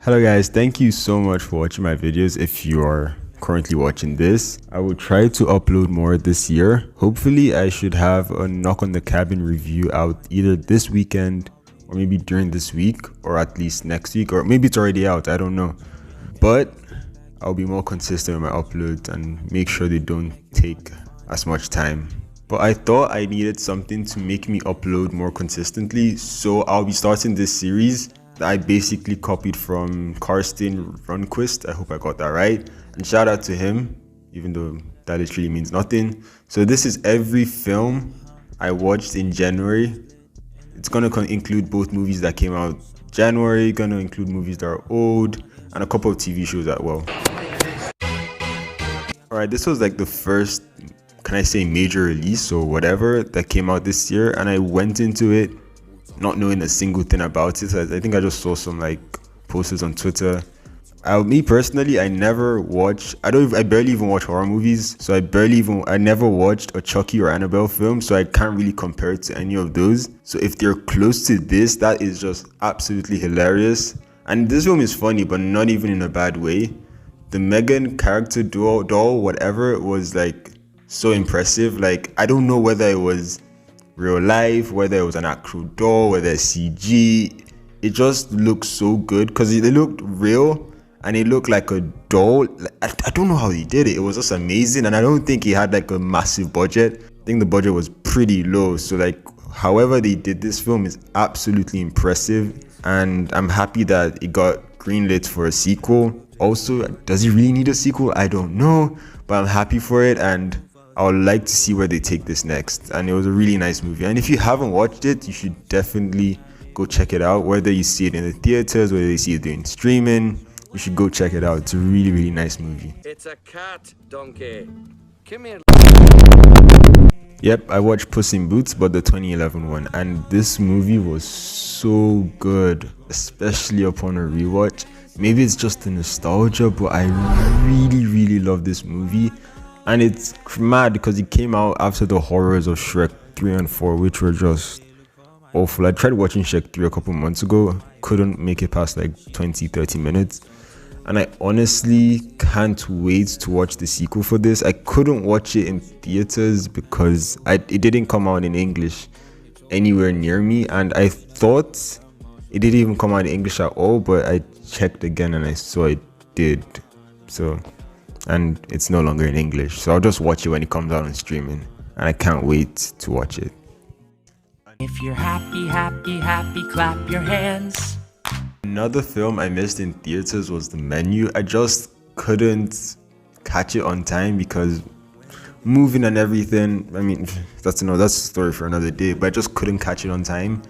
Hello guys, thank you so much for watching my videos. If you are currently watching this, I will try to upload more this year. Hopefully I should have a Knock on the Cabin review out either this weekend or maybe during this week, or at least next week, or maybe it's already out, I don't know. But I'll be more consistent with my uploads and make sure they don't take as much time. But I thought I needed something to make me upload more consistently, so I'll be starting this series that I basically copied from Karsten Runquist. I hope I got that right. And shout out to him, even though that literally means nothing. So this is every film I watched in January. It's gonna include both movies that came out January, gonna include movies that are old, and a couple of TV shows as well. Alright, this was like the first, can I say, major release or whatever that came out this year, and I went into it not knowing a single thing about it. I think I just saw some like posters on Twitter. Me personally, I never watch, I barely even watch horror movies, so I never watched a Chucky or Annabelle film, so I can't really compare it to any of those. So if they're close to this, that is just absolutely hilarious. And this film is funny, but not even in a bad way. The Megan character doll, whatever, was like so impressive. Like, I don't know whether it was real life, whether it was an actual doll, whether it's CG. It just looked so good because it looked real and it looked like a doll. I don't know how he did it. It was just amazing, and I don't think he had like a massive budget. I think the budget was pretty low, so like however they did this film is absolutely impressive, and I'm happy that it got greenlit for a sequel. Also, does it really need a sequel? I don't know, but I'm happy for it, and I would like to see where they take this next. And it was a really nice movie, and if you haven't watched it, you should definitely go check it out. Whether you see it in the theaters, whether you see it in streaming, you should go check it out. It's a really nice movie. It's a cat, donkey. Come here. Yep, I watched Puss in Boots, but the 2011 one, and this movie was so good, especially upon a rewatch. Maybe it's just the nostalgia, but I really love this movie. And it's mad because it came out after the horrors of Shrek 3 and 4, which were just awful. I tried watching Shrek 3 a couple months ago, couldn't make it past like 20-30 minutes. And I honestly can't wait to watch the sequel for this. I couldn't watch it in theaters because it didn't come out in English anywhere near me. And I thought it didn't even come out in English at all, but I checked again and I saw it did. So, and it's no longer in English, so I'll just watch it when it comes out on streaming, and I can't wait to watch it. If you're happy, clap your hands. Another film I missed in theaters was The Menu. I just couldn't catch it on time because moving and everything. I mean, that's a story for another day, but I just couldn't catch it on time.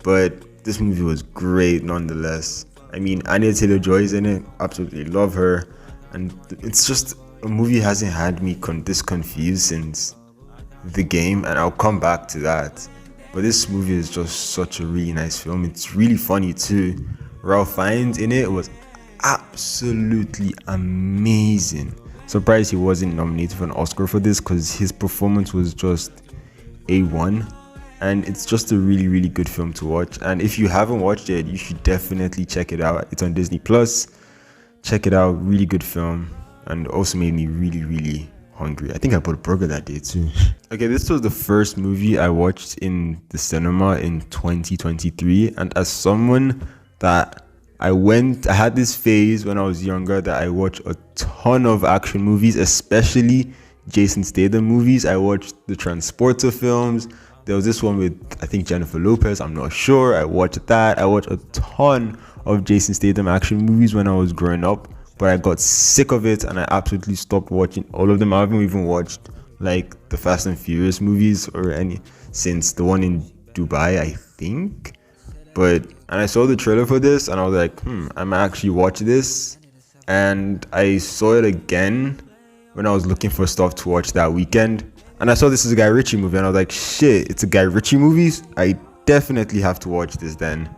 But this movie was great nonetheless. I mean, Anya Taylor-Joy is in it, absolutely love her. And it's just a movie hasn't had me this confused since The Game, and I'll come back to that. But this movie is just such a really nice film. It's really funny too. Ralph Fiennes in it was absolutely amazing. Surprised he wasn't nominated for an Oscar for this because his performance was just A1. And it's just a really good film to watch. And if you haven't watched it, you should definitely check it out. It's on Disney Plus. Check it out, really good film, and also made me really hungry. I think I bought a burger that day too. Okay, this was the first movie I watched in the cinema in 2023, and as someone that I had this phase when I was younger that I watched a ton of action movies, especially Jason Statham movies. I watched the Transporter films. There was this one with, I think, Jennifer Lopez, I'm not sure. I watched that. I watched a ton of Jason Statham action movies when I was growing up, but I got sick of it and I absolutely stopped watching all of them. I haven't even watched like the Fast and Furious movies or any since the one in Dubai, I think. And I saw the trailer for this and I was like, I might actually watch this. And I saw it again when I was looking for stuff to watch that weekend. And I saw this is a Guy Ritchie movie and I was like, shit, it's a Guy Ritchie movie? I definitely have to watch this then.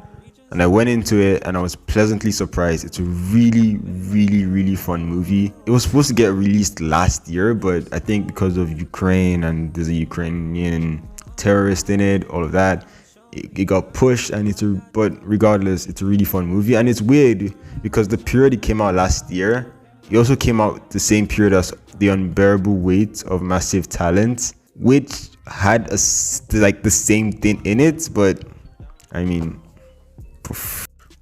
And I went into it and I was pleasantly surprised. It's a really fun movie. It was supposed to get released last year, but I think because of Ukraine and there's a Ukrainian terrorist in it, all of that, it got pushed, and but regardless, it's a really fun movie. And it's weird because the period it came out last year, it also came out the same period as The Unbearable Weight of Massive Talent, which had like the same thing in it, but I mean,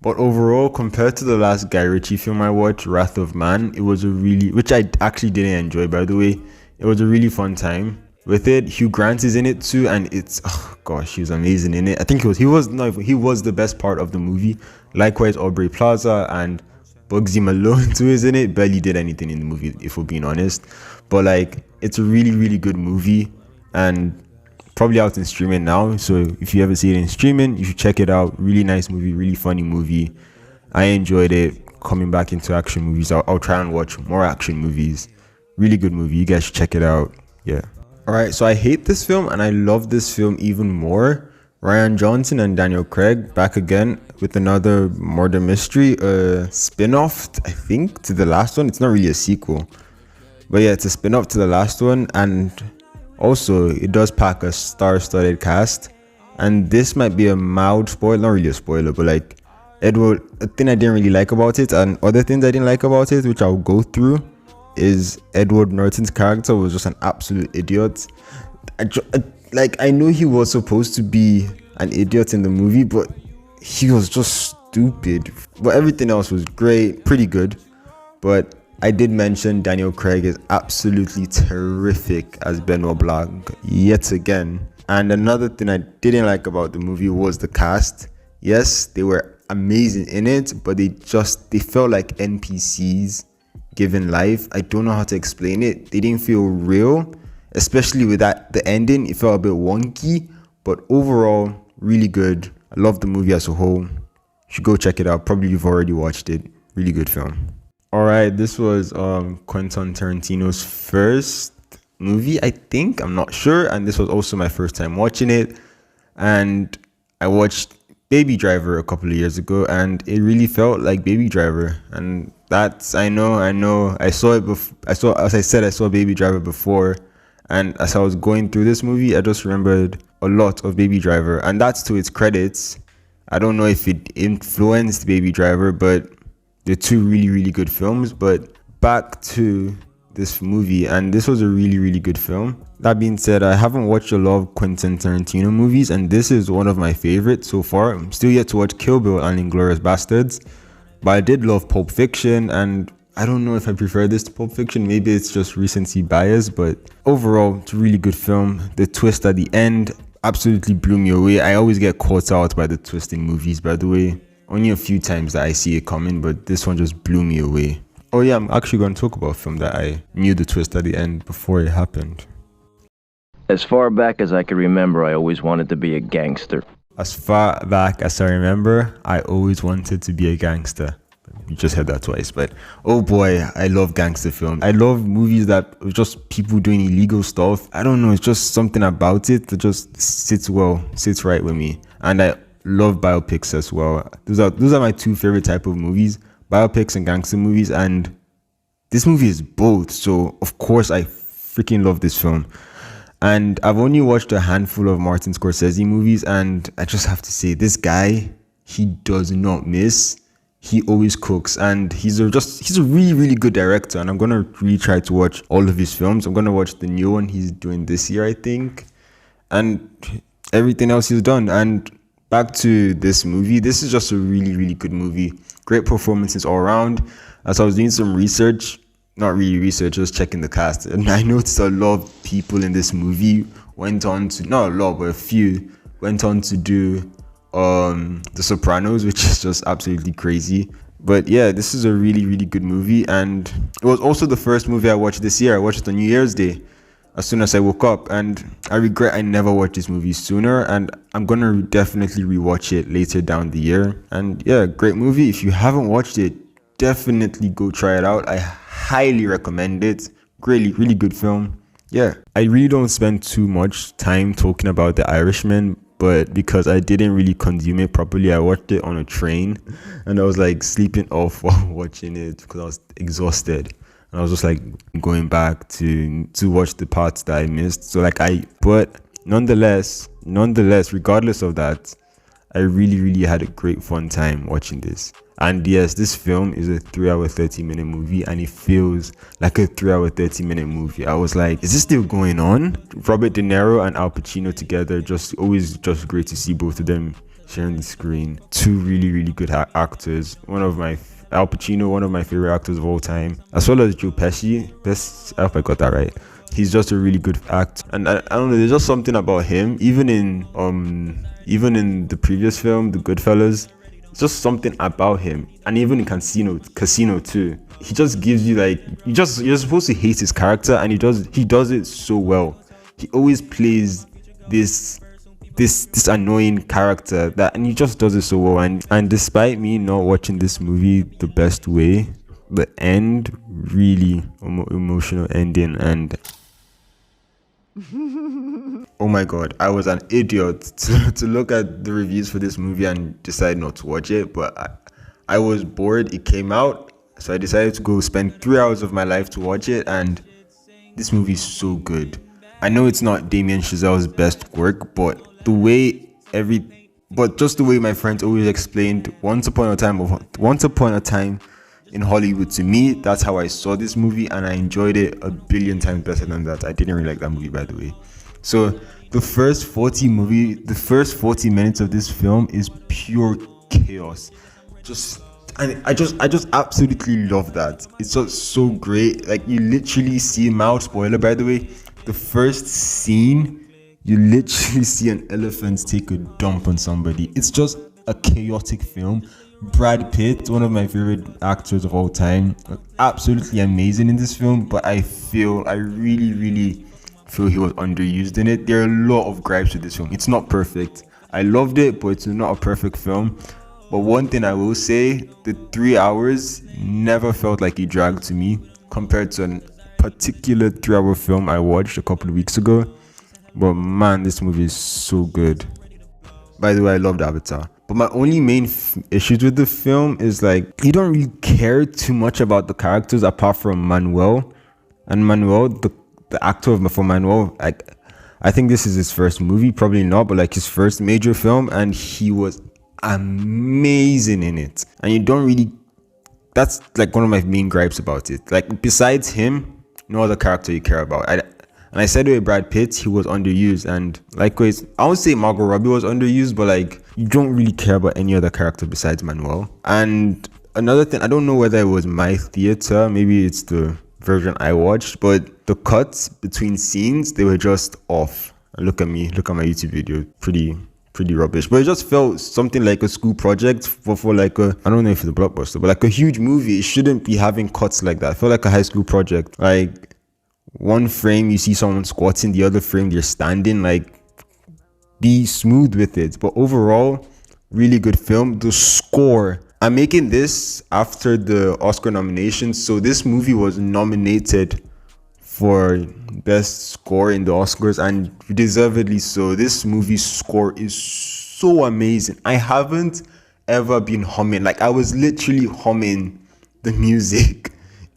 but overall, compared to the last Guy Ritchie film I watched, Wrath of Man, it was which I actually didn't enjoy, by the way. It was a really fun time with it. Hugh Grant is in it too, and it's, oh gosh, he was amazing in it. I think he was the best part of the movie. Likewise, Aubrey Plaza and Bugsy Malone too is in it. Barely did anything in the movie, if we're being honest. But like, it's a really, really good movie, and probably out in streaming now. So if you ever see it in streaming, you should check it out. Really nice movie, really funny movie. I enjoyed it. Coming back into action movies, I'll try and watch more action movies. Really good movie. You guys should check it out. Yeah. Alright, so I hate this film and I love this film even more. Ryan Johnson and Daniel Craig back again with another murder mystery spin-off, I think, to the last one. It's not really a sequel, but yeah, it's a spin-off to the last one, and also it does pack a star-studded cast. And this might be a mild spoiler, not really a spoiler, but like Edward, a thing I didn't really like about it, and other things I didn't like about it, which I'll go through, is Edward Norton's character was just an absolute idiot. I know he was supposed to be an idiot in the movie, but he was just stupid. But everything else was great, pretty good. But I did mention Daniel Craig is absolutely terrific as Benoit Blanc yet again. And another thing I didn't like about the movie was the cast. Yes, they were amazing in it, but they felt like NPCs given life. I don't know how to explain it. They didn't feel real, especially with the ending. It felt a bit wonky, but overall, really good. I love the movie as a whole. You should go check it out. Probably you've already watched it. Really good film. All right, this was Quentin Tarantino's first movie, I think. I'm not sure, and this was also my first time watching it. And I watched Baby Driver a couple of years ago, and it really felt like Baby Driver. And that's, I know. I saw it before. As I said, I saw Baby Driver before, and as I was going through this movie, I just remembered a lot of Baby Driver, and that's to its credits. I don't know if it influenced Baby Driver, but they're two really, really good films. But back to this movie, and this was a really, really good film. That being said, I haven't watched a lot of Quentin Tarantino movies, and this is one of my favorites so far. I'm still yet to watch Kill Bill and Inglourious Bastards, but I did love Pulp Fiction, and I don't know if I prefer this to Pulp Fiction. Maybe it's just recency bias, but overall, it's a really good film. The twist at the end absolutely blew me away. I always get caught out by the twist in movies, by the way. Only a few times that I see it coming, but this one just blew me away. Oh yeah, I'm actually going to talk about a film that I knew the twist at the end before it happened. As far back as I can remember, I always wanted to be a gangster. As far back as I remember, I always wanted to be a gangster. You just heard that twice, but oh boy, I love gangster films. I love movies that are just people doing illegal stuff. I don't know, it's just something about it that just sits right with me. And I love biopics as well. Those are my two favorite type of movies, biopics and gangster movies, and this movie is both. So of course I freaking love this film. And I've only watched a handful of Martin Scorsese movies, and I just have to say, this guy, he does not miss. He always cooks, and he's a really, really good director, and I'm gonna really try to watch all of his films. I'm gonna watch the new one he's doing this year, I think, and everything else he's done. And back to this movie, this is just a really, really good movie. Great performances all around. As I was doing some research, not really research, just checking the cast, and I noticed a lot of people in this movie went on to, not a lot, but a few went on to do The Sopranos, which is just absolutely crazy. But yeah, this is a really, really good movie, and it was also the first movie I watched this year. I watched it on New Year's Day as soon as I woke up, and I regret I never watched this movie sooner, and I'm gonna definitely rewatch it later down the year. And yeah, great movie. If you haven't watched it, definitely go try it out. I highly recommend it. Really, really good film. Yeah, I really don't spend too much time talking about The Irishman, but because I didn't really consume it properly, I watched it on a train, and I was like sleeping off while watching it because I was exhausted, and I was just like going back to watch the parts that I missed. So like but nonetheless, regardless of that, I really had a great fun time watching this. And yes, this film is a 3-hour 30-minute movie, and it feels like a 3-hour 30-minute movie. I was like, is this still going on? Robert De Niro and Al Pacino together, just always just great to see both of them sharing the screen. Two really good actors. Al Pacino, one of my favorite actors of all time, as well as Joe Pesci. I hope I got that right. He's just a really good actor, and I don't know. There's just something about him, even in the previous film, The Goodfellas. It's just something about him, and even in Casino too. He just gives you like you're supposed to hate his character, and he does it so well. He always plays this annoying character and he just does it so well. And despite me not watching this movie the best way, the end really emotional ending, and oh my god, I was an idiot to look at the reviews for this movie and decide not to watch it. But I was bored. It came out, so I decided to go spend 3 hours of my life to watch it, and this movie is so good. I know it's not Damien Chazelle's best work, but just the way my friends always explained Once Upon a Time in Hollywood, to me, that's how I saw this movie, and I enjoyed it a billion times better than that. I didn't really like that movie, by the way. So the first 40 minutes of this film is pure chaos. I just absolutely love that. It's just so great. Like, you literally see, mild spoiler by the way, the first scene, you literally see an elephant take a dump on somebody. It's just a chaotic film. Brad Pitt, one of my favorite actors of all time, absolutely amazing in this film, but I really feel he was underused in it. There are a lot of gripes with this film. It's not perfect. I loved it, but it's not a perfect film. But one thing I will say, the 3 hours never felt like it dragged to me compared to a particular 3-hour film I watched a couple of weeks ago. But man, this movie is so good. By the way, I loved Avatar. But my only main issues with the film is like, you don't really care too much about the characters apart from Manuel. And Manuel, the actor for Manuel, like, I think this is his first movie, probably not, but like his first major film, and he was amazing in it. And you don't really, that's like one of my main gripes about it. Like, besides him, no other character you care about. And I said with Brad Pitt, he was underused, and likewise, I would say Margot Robbie was underused, but like, you don't really care about any other character besides Manuel. And another thing, I don't know whether it was my theater, maybe it's the version I watched, but the cuts between scenes, they were just off. And look at my YouTube video, pretty rubbish. But it just felt something like a school project for like a, I don't know if it's a blockbuster, but like a huge movie. It shouldn't be having cuts like that. I felt like a high school project. Like, one frame you see someone squatting, the other frame they're standing. Like, be smooth with it. But overall, really good film. The score, I'm making this after the Oscar nominations, so this movie was nominated for best score in the Oscars, and deservedly so. This movie's score is so amazing. I haven't ever been humming, like, I was literally humming the music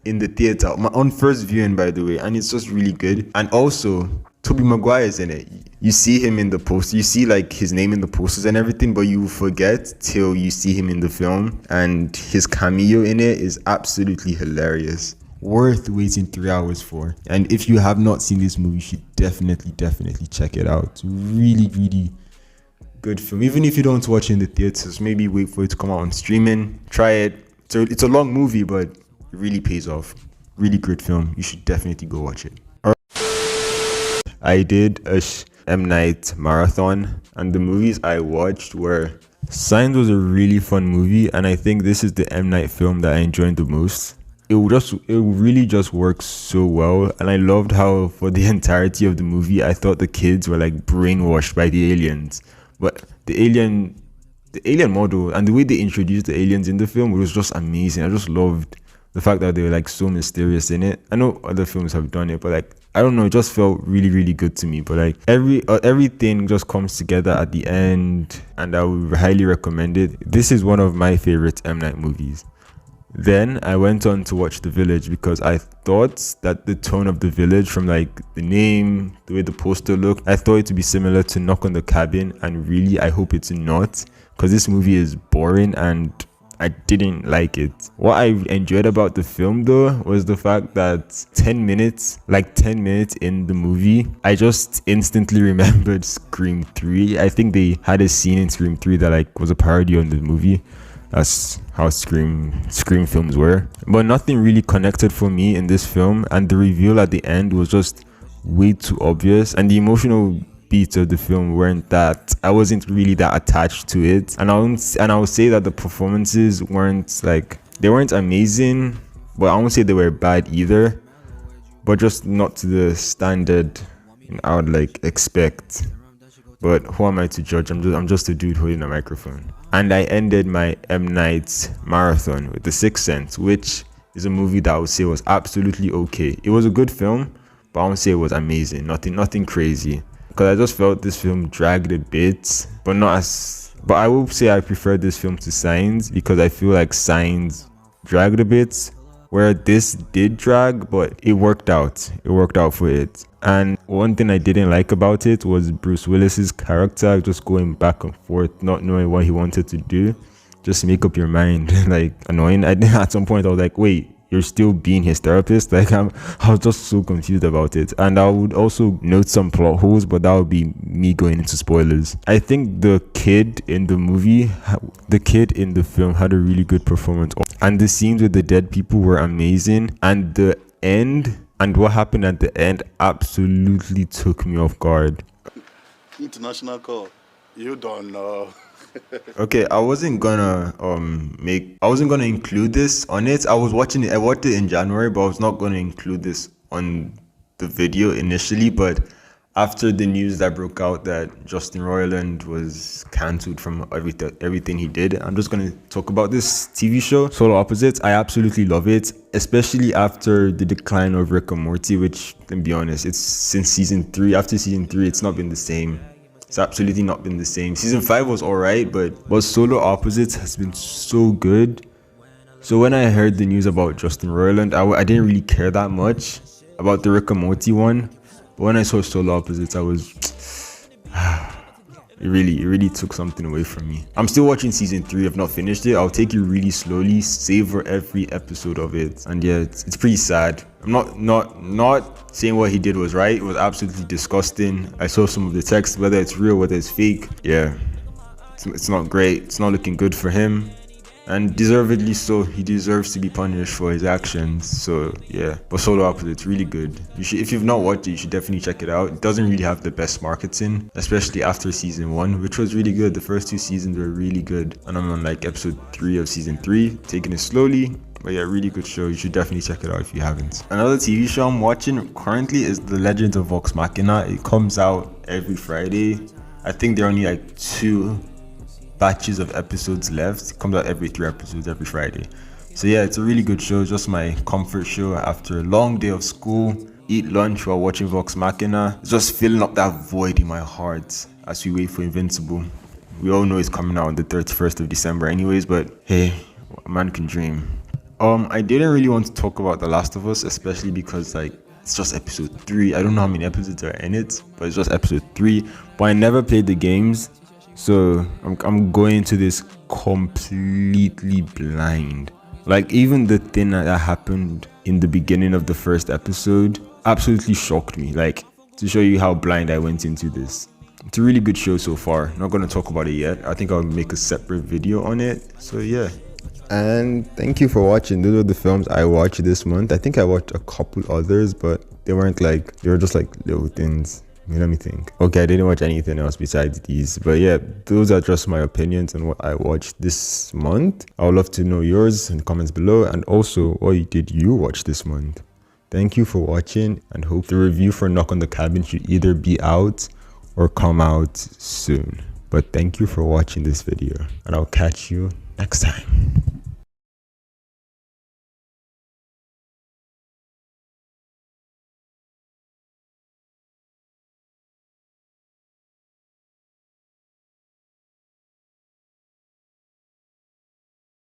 in the theater, on first viewing, by the way, and it's just really good. And also, Tobey Maguire is in it. You see him in the poster, you see like his name in the posters and everything, but you forget till you see him in the film, and his cameo in it is absolutely hilarious. Worth waiting 3 hours for. And if you have not seen this movie, you should definitely check it out. Really good film. Even if you don't watch it in the theaters, maybe wait for it to come out on streaming. Try it. So it's a long movie, but it really pays off. Really great film. You should definitely go watch it. I did a M. Night marathon, and the movies I watched were Signs was a really fun movie, and I think this is the M. Night film that I enjoyed the most. It really just works so well, and I loved how for the entirety of the movie I thought the kids were like brainwashed by the aliens. But the alien model and the way they introduced the aliens in the film was just amazing. I just loved the fact that they were like so mysterious in it. I know other films have done it, but like, I don't know, it just felt really good to me. But like, everything just comes together at the end, and I would highly recommend it. This is one of my favorite M. Night movies. Then I went on to watch The Village because I thought that the tone of The Village, from like the name, the way the poster looked, I thought it to be similar to Knock on the Cabin, and really I hope it's not, because this movie is boring and I didn't like it. What I enjoyed about the film though was the fact that 10 minutes in the movie, I just instantly remembered Scream 3. I think they had a scene in Scream 3 that like was a parody on the movie. That's how Scream films were. But nothing really connected for me in this film, and the reveal at the end was just way too obvious, and the emotional beats of the film weren't that, I wasn't really that attached to it. And I would say that the performances weren't amazing, but I won't say they were bad either, but just not to the standard I would like expect. But who am I to judge? I'm just a dude holding a microphone. And I ended my M. Night marathon with The Sixth Sense, which is a movie that I would say was absolutely okay. It was a good film, but I won't say it was amazing. Nothing crazy. Because I just felt this film dragged a bit, but I will say I prefer this film to Signs, because I feel like Signs dragged a bit, where this did drag, but it worked out. It worked out for it. And one thing I didn't like about it was Bruce Willis's character just going back and forth, not knowing what he wanted to do. Just make up your mind. Like, annoying. At some point I was like, wait, you're still being his therapist? Like, I was just so confused about it. And I would also note some plot holes, but that would be me going into spoilers. I think the kid in the film had a really good performance, and the scenes with the dead people were amazing, and the end and what happened at the end absolutely took me off guard. International call. You don't know. Okay, I wasn't gonna include this on it. I watched it in January, but I was not gonna include this on the video initially. But after the news that broke out that Justin Roiland was cancelled from everything he did, I'm just gonna talk about this TV show, Solar Opposites. I absolutely love it, especially after the decline of Rick and Morty, which, to be honest, it's since season 3. After season 3, it's not been the same. It's absolutely not been the same. Season 5 was alright, but Solar Opposites has been so good. So when I heard the news about Justin Roiland, I didn't really care that much about the Rick and Morty one. But when I saw Solar Opposites, I was... It really took something away from me. I'm still watching season 3. I've not finished it. I'll take it really slowly, savor every episode of it. And yeah, it's pretty sad. I'm not saying what he did was right. It was absolutely disgusting. I saw some of the text, whether it's real, whether it's fake. Yeah, it's not great. It's not looking good for him. And deservedly so. He deserves to be punished for his actions. So yeah, but Solar Opposites, really good. If you've not watched it, you should definitely check it out. It doesn't really have the best marketing, especially after season 1, which was really good. The first 2 seasons were really good, and I'm on like episode 3 of season 3, taking it slowly. But yeah, really good show. You should definitely check it out if you haven't. Another TV show I'm watching currently is The Legend of Vox Machina. It comes out every Friday. I think there are only like 2 batches of episodes left. It comes out every 3 episodes every Friday. So yeah, it's a really good show. Just my comfort show after a long day of school. Eat lunch while watching Vox Machina. It's just filling up that void in my heart as we wait for Invincible. We all know it's coming out on the 31st of December anyways, but hey, a man can dream. I didn't really want to talk about The Last of Us, especially because like it's just episode 3. I don't know how many episodes are in it, but it's just episode 3. But I never played the games, so I'm going into this completely blind. Like, even the thing that happened in the beginning of the first episode absolutely shocked me. Like, to show you how blind I went into this. It's a really good show so far. Not going to talk about it yet. I think I'll make a separate video on it. So yeah. And thank you for watching. Those are the films I watched this month. I think I watched a couple others, but they were just like little things. Let me think. Okay, I didn't watch anything else besides these. But yeah, those are just my opinions on what I watched this month. I would love to know yours in the comments below. And also, what did you watch this month? Thank you for watching, and hope the review for Knock on the Cabin should either be out or come out soon. But thank you for watching this video, and I'll catch you next time.